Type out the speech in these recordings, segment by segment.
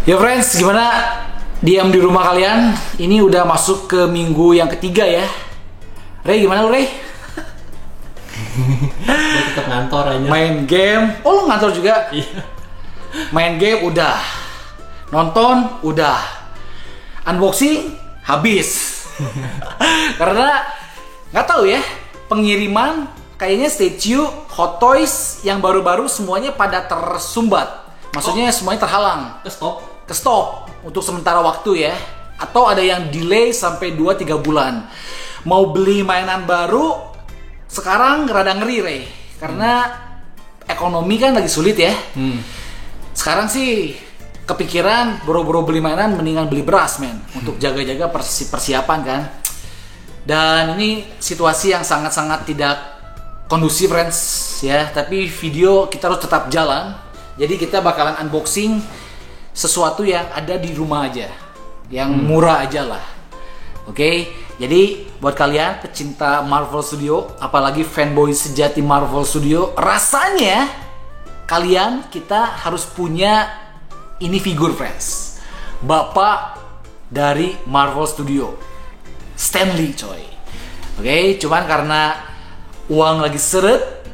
Ya friends, gimana diam di rumah kalian? Ini udah masuk ke minggu yang ketiga ya. Ray, gimana lu Ray? Gue tetap ngantor aja. Main game, oh lu ngantor juga? Iya. Main game udah, nonton udah, unboxing habis. Karena nggak tahu ya, pengiriman kayaknya statue Hot Toys yang baru-baru semuanya pada tersumbat. Maksudnya semuanya terhalang. Ke stop untuk sementara waktu ya. Atau ada yang delay sampai 2-3 bulan. Mau beli mainan baru sekarang rada ngeri Ray. Karena ekonomi kan lagi sulit ya. Sekarang sih kepikiran boro-boro beli mainan mendingan beli beras men. Untuk jaga-jaga persiapan kan. Dan ini situasi yang sangat-sangat tidak kondusif friends ya. Tapi video kita harus tetap jalan. Jadi kita bakalan unboxing sesuatu yang ada di rumah aja, yang murah aja lah. Oke, jadi buat kalian pecinta Marvel Studio, apalagi fanboy sejati Marvel Studio, rasanya kita harus punya ini figur friends, bapak dari Marvel Studio, Stan Lee coy. Oke, cuman karena uang lagi seret,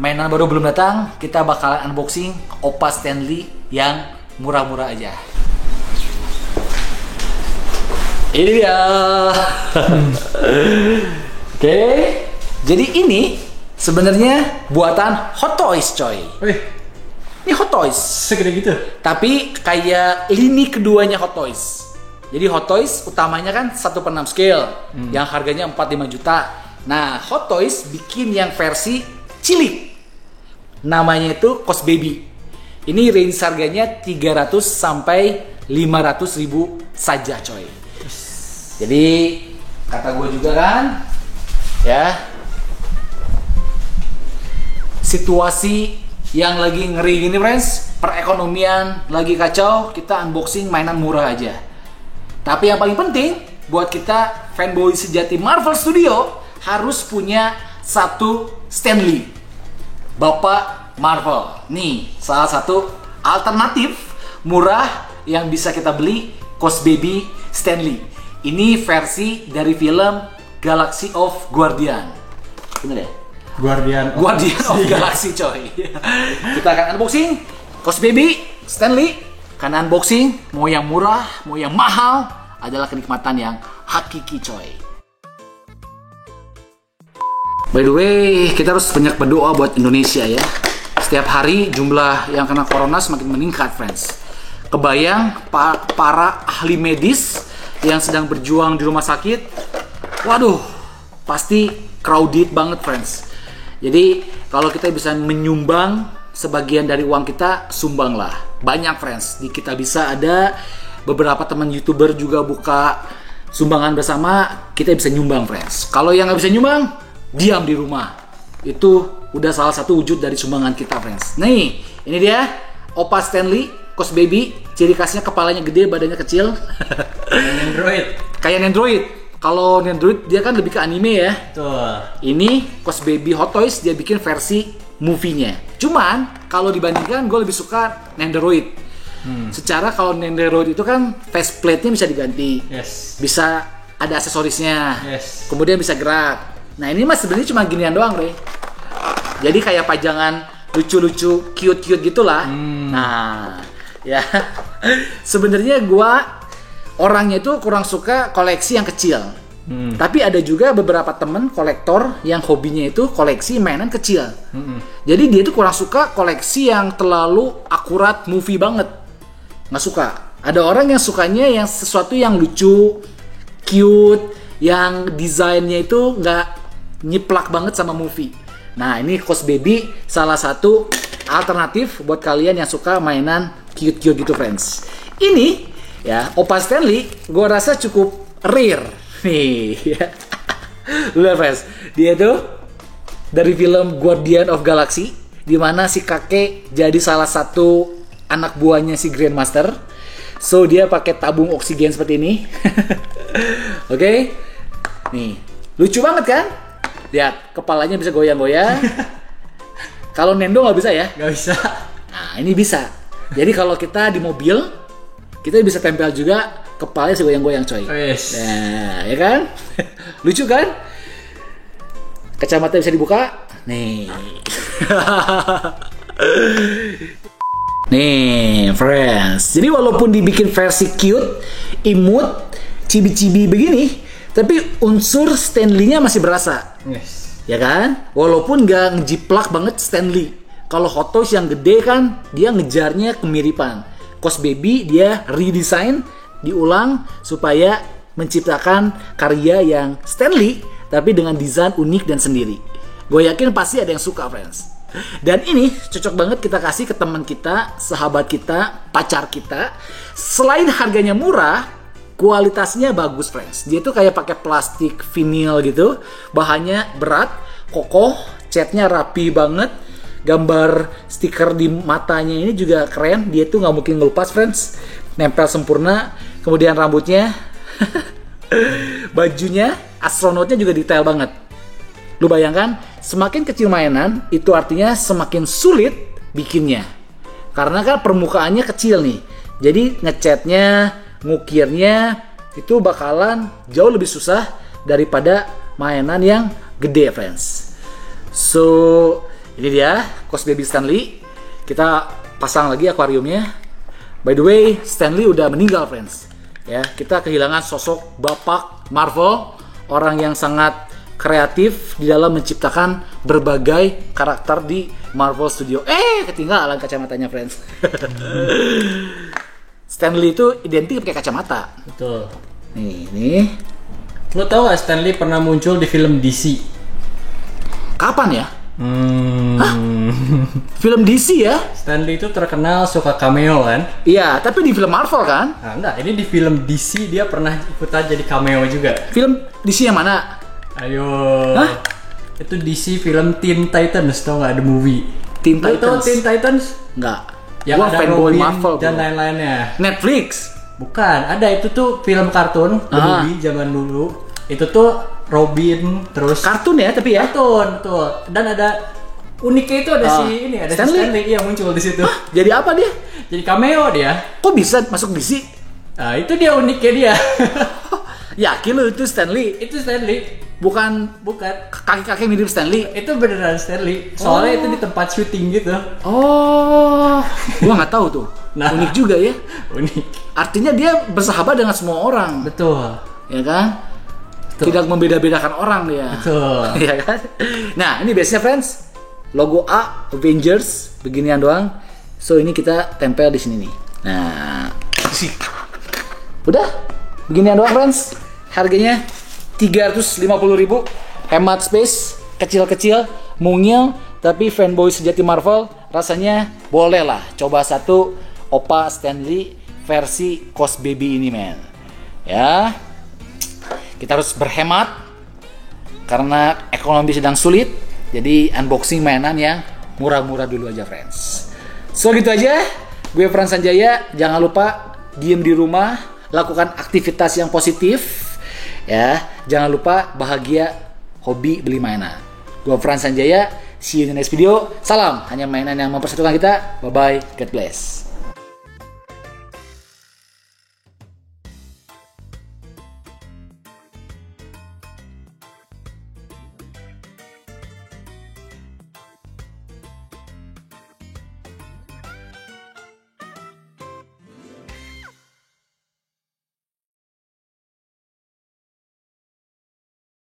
mainan baru belum datang, kita bakalan unboxing Opa Stan Lee yang murah-murah aja. Ini dia. Oke. Jadi ini sebenarnya buatan Hot Toys, coy. Ini Hot Toys. Segede gitu. Tapi kayak lini keduanya Hot Toys. Jadi Hot Toys utamanya kan 1/6 scale yang harganya 4-5 juta. Nah, Hot Toys bikin yang versi cilik. Namanya itu Cos Baby. Ini range harganya 300 sampai 500 ribu saja coy. Jadi kata gue juga kan ya, situasi yang lagi ngeri gini friends, perekonomian lagi kacau, kita unboxing mainan murah aja. Tapi yang paling penting buat kita fanboy sejati Marvel Studio harus punya satu Stan Lee, Bapak Marvel. Nih, salah satu alternatif murah yang bisa kita beli, Cos Baby Stan Lee. Ini versi dari film Galaxy of Guardian. Bener ya? Guardian of Galaxy coy. Kita akan unboxing Cos Baby Stan Lee. Karena unboxing mau yang murah, mau yang mahal adalah kenikmatan yang hakiki coy. By the way, kita harus banyak berdoa buat Indonesia ya. Setiap hari jumlah yang kena corona semakin meningkat, friends. Kebayang para ahli medis yang sedang berjuang di rumah sakit. Waduh, pasti crowded banget, friends. Jadi, kalau kita bisa menyumbang sebagian dari uang kita, sumbanglah. Banyak, friends. Di Kita Bisa ada beberapa teman YouTuber juga buka sumbangan bersama, kita bisa nyumbang, friends. Kalau yang nggak bisa nyumbang, diam di rumah. Itu udah salah satu wujud dari sumbangan kita, friends. Nih, ini dia Opa Stan Lee, Cos Baby. Ciri khasnya kepalanya gede, badannya kecil. Kayak Nendroid. Kalau Nendroid dia kan lebih ke anime ya. Tuh. Ini Cos Baby Hot Toys dia bikin versi movie-nya. Cuman kalau dibandingkan gue lebih suka Nendroid. Secara kalau Nendroid itu kan faceplate-nya bisa diganti. Yes. Bisa ada aksesorisnya. Yes. Kemudian bisa gerak. Nah, ini mah sebenarnya cuma ginian doang, Re. Jadi kayak pajangan lucu-lucu, cute-cute gitulah. Nah, ya. Sebenarnya gua orangnya itu kurang suka koleksi yang kecil. Tapi ada juga beberapa temen kolektor yang hobinya itu koleksi mainan kecil. Jadi dia tuh kurang suka koleksi yang terlalu akurat movie banget. Nggak suka. Ada orang yang sukanya yang sesuatu yang lucu, cute, yang desainnya itu nggak nyiplak banget sama movie. Nah, ini Cos Baby salah satu alternatif buat kalian yang suka mainan cute-cute gitu, friends. Ini ya, Opa Stan Lee gue rasa cukup rare nih. Lihat, friends, dia tuh dari film Guardian of Galaxy, di mana si kakek jadi salah satu anak buahnya si Grandmaster. So dia pakai tabung oksigen seperti ini. Oke. Nih, lucu banget kan? Lihat, kepalanya bisa goyang-goyang. Kalau Nendo nggak bisa ya? Nggak bisa. Nah, ini bisa. Jadi kalau kita di mobil, kita bisa tempel juga kepalanya segoyang-goyang coy. Wes. Nah, ya kan? Lucu kan? Kacamata bisa dibuka. Nih. Nih, friends. Jadi walaupun dibikin versi cute, imut, cibi-cibi begini, tapi unsur Stanley-nya masih berasa. Yes. Ya kan? Walaupun nggak ngejiplak banget Stanley. Kalau Hot Toys yang gede kan, dia ngejarnya kemiripan. Cos Baby dia redesign, diulang supaya menciptakan karya yang Stanley, tapi dengan desain unik dan sendiri. Gue yakin pasti ada yang suka, friends. Dan ini cocok banget kita kasih ke teman kita, sahabat kita, pacar kita. Selain harganya murah, kualitasnya bagus, friends. Dia tuh kayak pakai plastik vinil gitu, bahannya berat, kokoh, catnya rapi banget. Gambar stiker di matanya ini juga keren. Dia tuh nggak mungkin ngelupas, friends. Nempel sempurna. Kemudian rambutnya, bajunya, astronotnya juga detail banget. Lu bayangkan, semakin kecil mainan, itu artinya semakin sulit bikinnya. Karena kan permukaannya kecil nih. Jadi ngecatnya, ngukirnya, itu bakalan jauh lebih susah daripada mainan yang gede, friends. So, ini dia Cos Baby Stanley. Kita pasang lagi akuariumnya. By the way, Stanley udah meninggal, friends. Ya, kita kehilangan sosok bapak Marvel, orang yang sangat kreatif di dalam menciptakan berbagai karakter di Marvel Studio. Ketinggalan kacamatanya, friends. Stanley itu identik pakai kacamata. Betul. Nih. Lo tau gak Stanley pernah muncul di film DC? Kapan ya? Film DC ya? Stanley itu terkenal suka cameo kan? Iya, tapi di film Marvel kan? Nah, enggak, ini di film DC dia pernah ikutan jadi cameo juga. Film DC yang mana? Ayo. Hah? Itu DC film Teen Titans, tau gak, the movie? Teen Lo tau Titans? Teen Titans? Enggak. Yang Gua ada fanboy Robin Marvel dan bro. lain-lainnya. Netflix. Bukan, ada itu tuh film kartun, the movie zaman dulu. Itu tuh Robin, terus Kartun ya, tapi ya? kartun, betul. Dan ada uniknya itu ada ada Stanley? si Stanley yang muncul di situ. Jadi apa dia? Jadi cameo dia. Kok bisa masuk DC? Nah, itu dia uniknya dia. Yakin lu itu Stanley? Itu Stanley. Bukan Bukan. kaki-kaki mirip Stanley? Itu beneran Stanley. Soalnya itu di tempat syuting gitu. Oh, gua nggak tahu tuh. Nah. Unik juga ya. Unik. Artinya dia bersahabat dengan semua orang, Betul. ya kan? Betul. Tidak membeda-bedakan orang dia. Betul. Ya kan? Nah, ini biasanya, friends, logo A Avengers beginian doang. So ini kita tempel di sini nih. Nah, udah beginian doang, friends. Harganya 350.000, hemat space, kecil-kecil, mungil, tapi fanboy sejati Marvel rasanya boleh lah coba satu Opa Stanley versi Cos Baby ini, men. Ya, kita harus berhemat karena ekonomi sedang sulit. Jadi unboxing mainan yang murah-murah dulu aja, friends. So gitu aja. Gue Frans Sanjaya. Jangan lupa diem di rumah, lakukan aktivitas yang positif. Ya, jangan lupa bahagia, hobi beli mainan. Gue Frans Sanjaya. See you in the next video. Salam, hanya mainan yang mempersatukan kita. Bye bye. God bless.